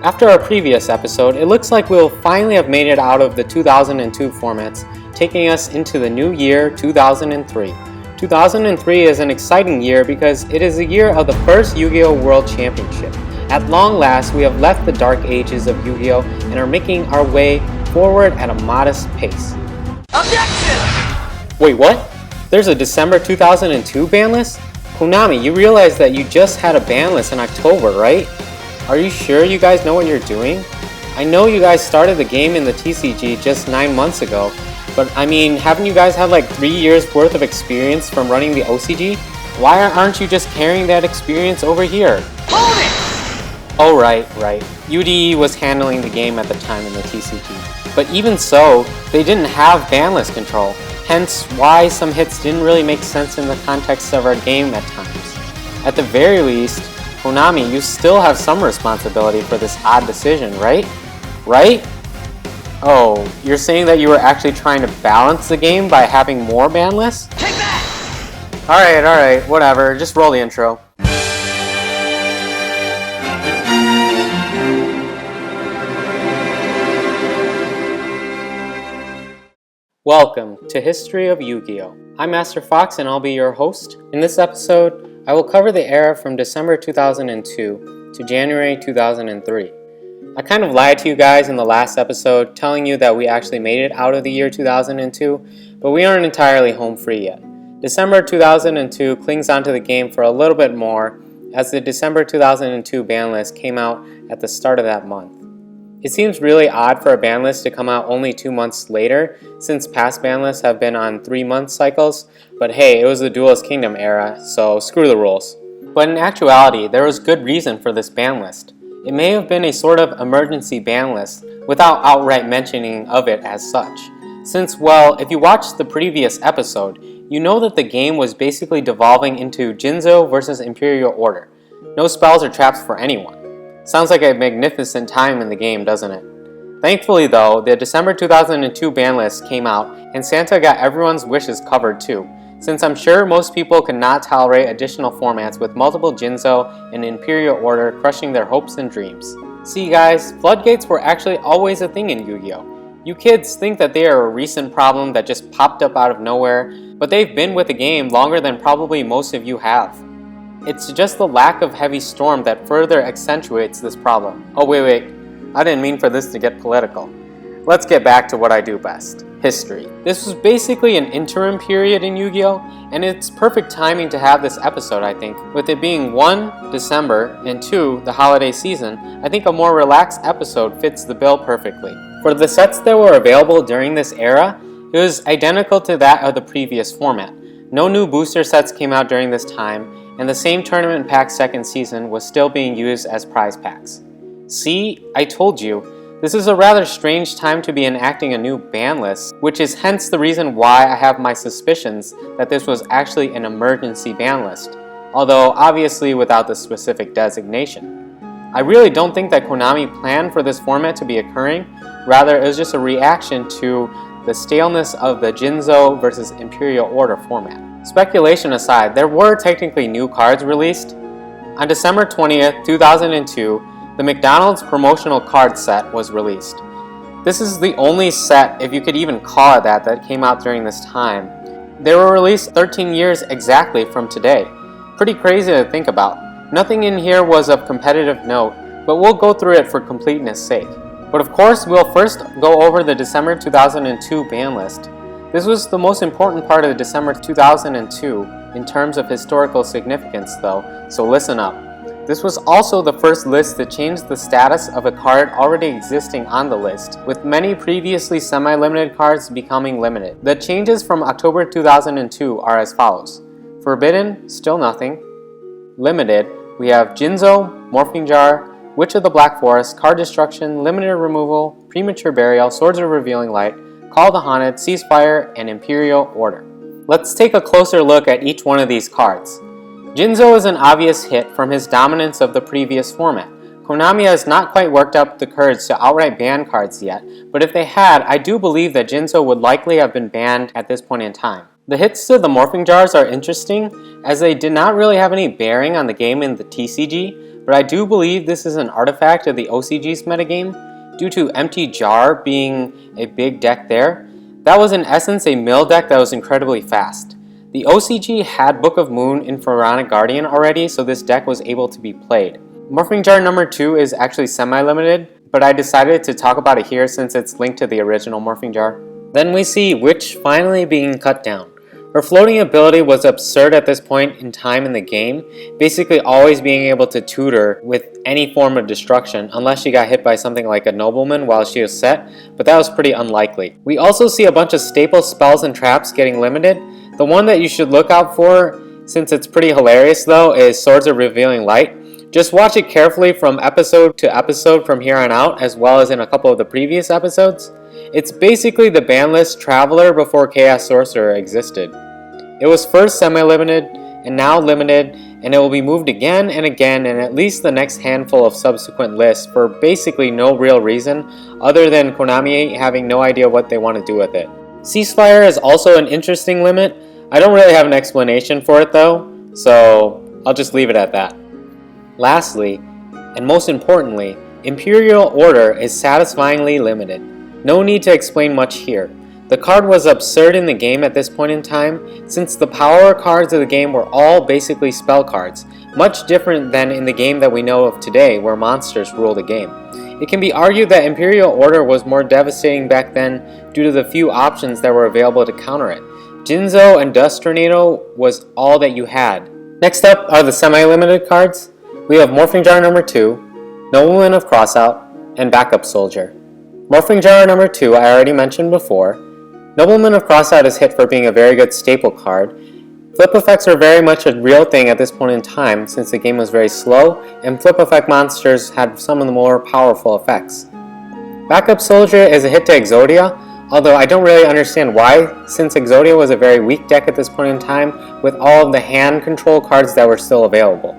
After our previous episode, it looks like we'll finally have made it out of the 2002 formats, taking us into the new year 2003. 2003 is an exciting year because it is the year of the first Yu-Gi-Oh! World Championship. At long last, we have left the dark ages of Yu-Gi-Oh! And are making our way forward at a modest pace. Objection! Wait, what? There's a December 2002 ban list? Konami, you realize that you just had a ban list in October, right? Are you sure you guys know what you're doing? I know you guys started the game in the TCG just 9 months ago, but I mean, haven't you guys had like 3 years worth of experience from running the OCG? Why aren't you just carrying that experience over here? Hold it! Oh right. UDE was handling the game at the time in the TCG. But even so, they didn't have ban list control, hence why some hits didn't really make sense in the context of our game at times. At the very least, Konami, you still have some responsibility for this odd decision, right? Right? Oh, you're saying that you were actually trying to balance the game by having more ban lists? Take that! Alright, whatever, just roll the intro. Welcome to History of Yugioh. I'm Master Fox and I'll be your host. In this episode, I will cover the era from December 2002 to January 2003. I kind of lied to you guys in the last episode telling you that we actually made it out of the year 2002, but we aren't entirely home free yet. December 2002 clings onto the game for a little bit more as the December 2002 ban list came out at the start of that month. It seems really odd for a ban list to come out only 2 months later, since past ban lists have been on 3-month cycles, but hey, it was the Duelist Kingdom era, so screw the rules. But in actuality, there was good reason for this ban list. It may have been a sort of emergency ban list, without outright mentioning of it as such. Since, well, if you watched the previous episode, you know that the game was basically devolving into Jinzo versus Imperial Order. No spells or traps for anyone. Sounds like a magnificent time in the game, doesn't it? Thankfully though, the December 2002 ban list came out and Santa got everyone's wishes covered too, since I'm sure most people could not tolerate additional formats with multiple Jinzo and Imperial Order crushing their hopes and dreams. See guys, floodgates were actually always a thing in Yu-Gi-Oh! You kids think that they are a recent problem that just popped up out of nowhere, but they've been with the game longer than probably most of you have. It's just the lack of heavy storm that further accentuates this problem. Oh wait, I didn't mean for this to get political. Let's get back to what I do best, history. This was basically an interim period in Yu-Gi-Oh! And it's perfect timing to have this episode, I think. With it being 1, December, and 2, the holiday season, I think a more relaxed episode fits the bill perfectly. For the sets that were available during this era, it was identical to that of the previous format. No new booster sets came out during this time, and the same tournament pack second season was still being used as prize packs. See, I told you, this is a rather strange time to be enacting a new ban list, which is hence the reason why I have my suspicions that this was actually an emergency ban list, although obviously without the specific designation. I really don't think that Konami planned for this format to be occurring, rather it was just a reaction to the staleness of the Jinzo versus Imperial Order format. Speculation aside, there were technically new cards released. On December 20th, 2002, the McDonald's promotional card set was released. This is the only set, if you could even call it that came out during this time. They were released 13 years exactly from today. Pretty crazy to think about. Nothing in here was of competitive note, but we'll go through it for completeness sake. But of course, we'll first go over the December 2002 ban list. This was the most important part of the December 2002 in terms of historical significance though, so listen up. This was also the first list that changed the status of a card already existing on the list, with many previously semi-limited cards becoming limited. The changes from October 2002 are as follows. Forbidden, still nothing. Limited, we have Jinzo, Morphing Jar, Witch of the Black Forest, Card Destruction, Limited Removal, Premature Burial, Swords of Revealing Light, Call the Haunted, Ceasefire, and Imperial Order. Let's take a closer look at each one of these cards. Jinzo is an obvious hit from his dominance of the previous format. Konami has not quite worked up the courage to outright ban cards yet, but if they had, I do believe that Jinzo would likely have been banned at this point in time. The hits to the morphing jars are interesting, as they did not really have any bearing on the game in the TCG, but I do believe this is an artifact of the OCG's metagame, due to Empty Jar being a big deck there. That was in essence a mill deck that was incredibly fast. The OCG had Book of Moon in Pharaonic Guardian already, so this deck was able to be played. Morphing Jar number 2 is actually semi-limited, but I decided to talk about it here since it's linked to the original Morphing Jar. Then we see Witch finally being cut down. Her floating ability was absurd at this point in time in the game, basically always being able to tutor with any form of destruction unless she got hit by something like a nobleman while she was set, but that was pretty unlikely. We also see a bunch of staple spells and traps getting limited. The one that you should look out for, since it's pretty hilarious though, is Swords of Revealing Light. Just watch it carefully from episode to episode from here on out, as well as in a couple of the previous episodes. It's basically the banlist Traveler before Chaos Sorcerer existed. It was first semi-limited, and now limited, and it will be moved again and again in at least the next handful of subsequent lists for basically no real reason, other than Konami having no idea what they want to do with it. Ceasefire is also an interesting limit. I don't really have an explanation for it though, so I'll just leave it at that. Lastly, and most importantly, Imperial Order is satisfyingly limited. No need to explain much here. The card was absurd in the game at this point in time, since the power cards of the game were all basically spell cards, much different than in the game that we know of today, where monsters rule the game. It can be argued that Imperial Order was more devastating back then due to the few options that were available to counter it. Jinzo and Dust Tornado was all that you had. Next up are the semi-limited cards. We have Morphing Jar number 2, Nobleman of Crossout, and Backup Soldier. Morphing Jar number 2 I already mentioned before. Nobleman of Crossout is hit for being a very good staple card. Flip effects are very much a real thing at this point in time since the game was very slow and flip effect monsters had some of the more powerful effects. Backup Soldier is a hit to Exodia, although I don't really understand why, since Exodia was a very weak deck at this point in time with all of the hand control cards that were still available.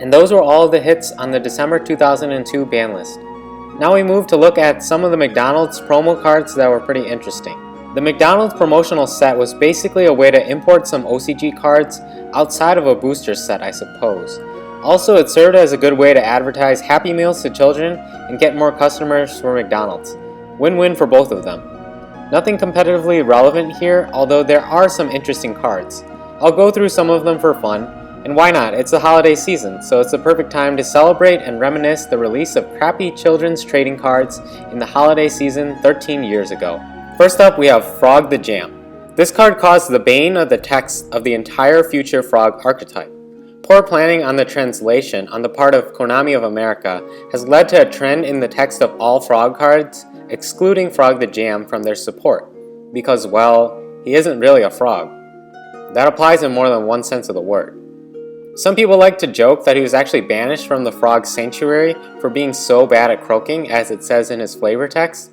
And those were all of the hits on the December 2002 ban list. Now we move to look at some of the McDonald's promo cards that were pretty interesting. The McDonald's promotional set was basically a way to import some OCG cards outside of a booster set, I suppose. Also, it served as a good way to advertise Happy Meals to children and get more customers for McDonald's. Win-win for both of them. Nothing competitively relevant here, although there are some interesting cards. I'll go through some of them for fun, and why not? It's the holiday season, so it's the perfect time to celebrate and reminisce the release of crappy children's trading cards in the holiday season 13 years ago. First up, we have Frog the Jam. This card caused the bane of the text of the entire future Frog archetype. Poor planning on the translation on the part of Konami of America has led to a trend in the text of all Frog cards, excluding Frog the Jam from their support, because, well, he isn't really a frog. That applies in more than one sense of the word. Some people like to joke that he was actually banished from the Frog Sanctuary for being so bad at croaking, as it says in his flavor text.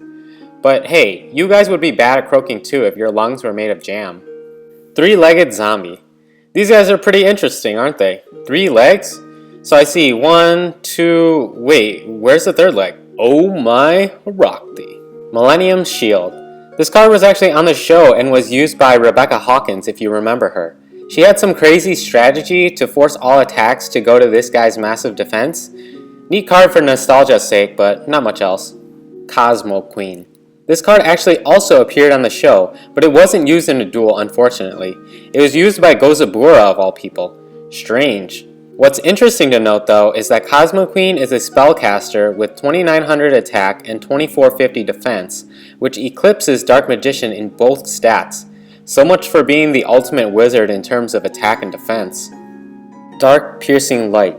But hey, you guys would be bad at croaking too if your lungs were made of jam. Three-legged zombie. These guys are pretty interesting, aren't they? 3 legs? So I see 1, 2, wait, where's the third leg? Oh my Harakti. Millennium Shield. This card was actually on the show and was used by Rebecca Hawkins, if you remember her. She had some crazy strategy to force all attacks to go to this guy's massive defense. Neat card for nostalgia's sake, but not much else. Cosmo Queen. This card actually also appeared on the show, but it wasn't used in a duel, unfortunately. It was used by Gozabura of all people. Strange. What's interesting to note though is that Cosmo Queen is a spellcaster with 2900 attack and 2450 defense, which eclipses Dark Magician in both stats. So much for being the ultimate wizard in terms of attack and defense. Dark Piercing Light.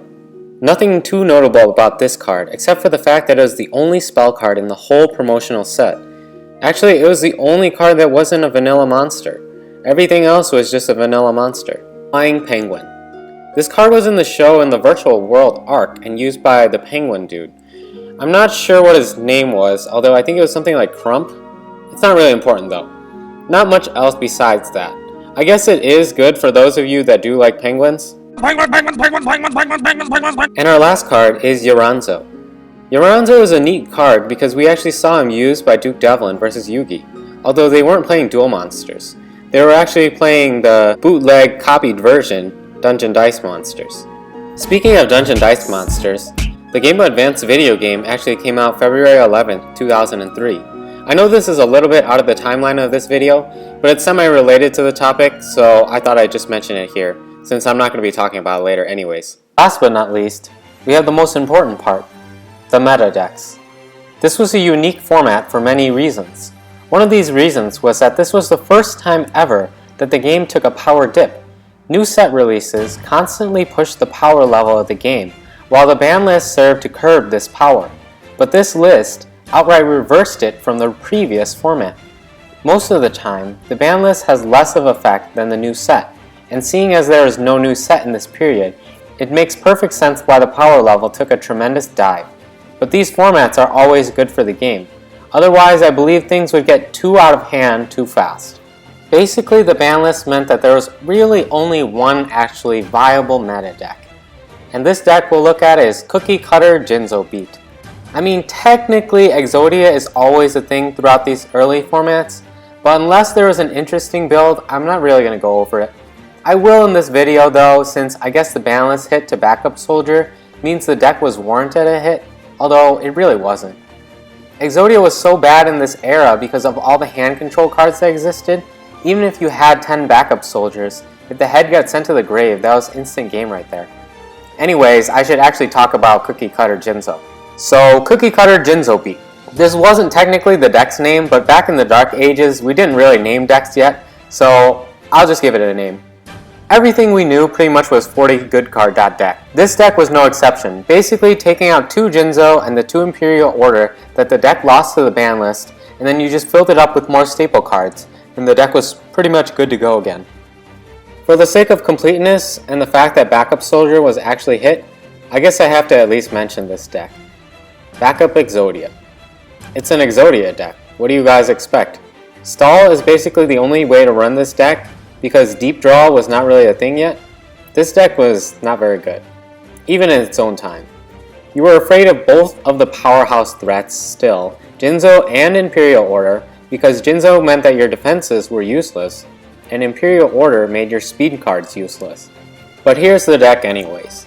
Nothing too notable about this card, except for the fact that it was the only spell card in the whole promotional set. Actually, it was the only card that wasn't a vanilla monster. Everything else was just a vanilla monster. Flying Penguin. This card was in the show in the Virtual World arc and used by the Penguin dude. I'm not sure what his name was, although I think it was something like Crump. It's not really important though. Not much else besides that. I guess it is good for those of you that do like penguins. And our last card is Yoranzo. Yoranzo is a neat card because we actually saw him used by Duke Devlin versus Yugi, although they weren't playing dual monsters. They were actually playing the bootleg copied version, Dungeon Dice Monsters. Speaking of Dungeon Dice Monsters, the Game Boy Advance video game actually came out February 11th, 2003. I know this is a little bit out of the timeline of this video, but it's semi-related to the topic, so I thought I'd just mention it here, since I'm not going to be talking about it later anyways. Last but not least, we have the most important part, the meta decks. This was a unique format for many reasons. One of these reasons was that this was the first time ever that the game took a power dip. New set releases constantly pushed the power level of the game, while the ban list served to curb this power. But this list outright reversed it from the previous format. Most of the time, the ban list has less of effect than the new set, and seeing as there is no new set in this period, it makes perfect sense why the power level took a tremendous dive. But these formats are always good for the game. Otherwise, I believe things would get too out of hand too fast. Basically, the ban list meant that there was really only one actually viable meta deck. And this deck we'll look at is Cookie Cutter Jinzo Beat. I mean, technically Exodia is always a thing throughout these early formats, but unless there was an interesting build, I'm not really going to go over it. I will in this video though, since I guess the ban list hit to Backup Soldier means the deck was warranted a hit, although it really wasn't. Exodia was so bad in this era because of all the hand control cards that existed. Even if you had 10 backup soldiers, if the head got sent to the grave, that was instant game right there. Anyways, I should actually talk about Cookie Cutter Jinzo. So, Cookie Cutter Jinzo Beat. This wasn't technically the deck's name, but back in the dark ages, we didn't really name decks yet, so I'll just give it a name. Everything we knew pretty much was 40 good card deck. This deck was no exception, basically taking out 2 Jinzo and the 2 Imperial Order that the deck lost to the ban list, and then you just filled it up with more staple cards, and the deck was pretty much good to go again. For the sake of completeness and the fact that Backup Soldier was actually hit, I guess I have to at least mention this deck. Backup Exodia. It's an Exodia deck. What do you guys expect? Stall is basically the only way to run this deck because Deep Draw was not really a thing yet. This deck was not very good, even in its own time. You were afraid of both of the powerhouse threats still, Jinzo and Imperial Order, because Jinzo meant that your defenses were useless, and Imperial Order made your speed cards useless. But here's the deck anyways.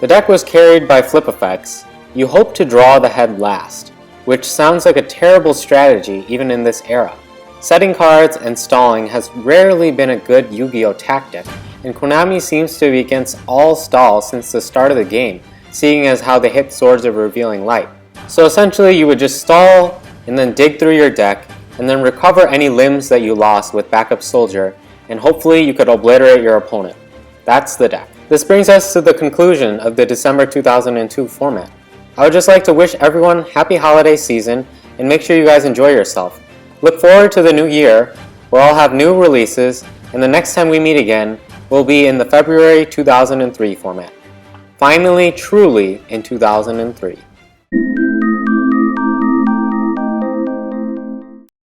The deck was carried by flip effects. You hope to draw the head last, which sounds like a terrible strategy even in this era. Setting cards and stalling has rarely been a good Yu-Gi-Oh tactic, and Konami seems to be against all stalls since the start of the game, seeing as how they hit Swords of Revealing Light. So essentially you would just stall and then dig through your deck, and then recover any limbs that you lost with Backup Soldier, and hopefully you could obliterate your opponent. That's the deck. This brings us to the conclusion of the December 2002 format. I would just like to wish everyone happy holiday season, and make sure you guys enjoy yourself. Look forward to the new year, where I'll have new releases, and the next time we meet again will be in the February 2003 format. Finally, truly in 2003.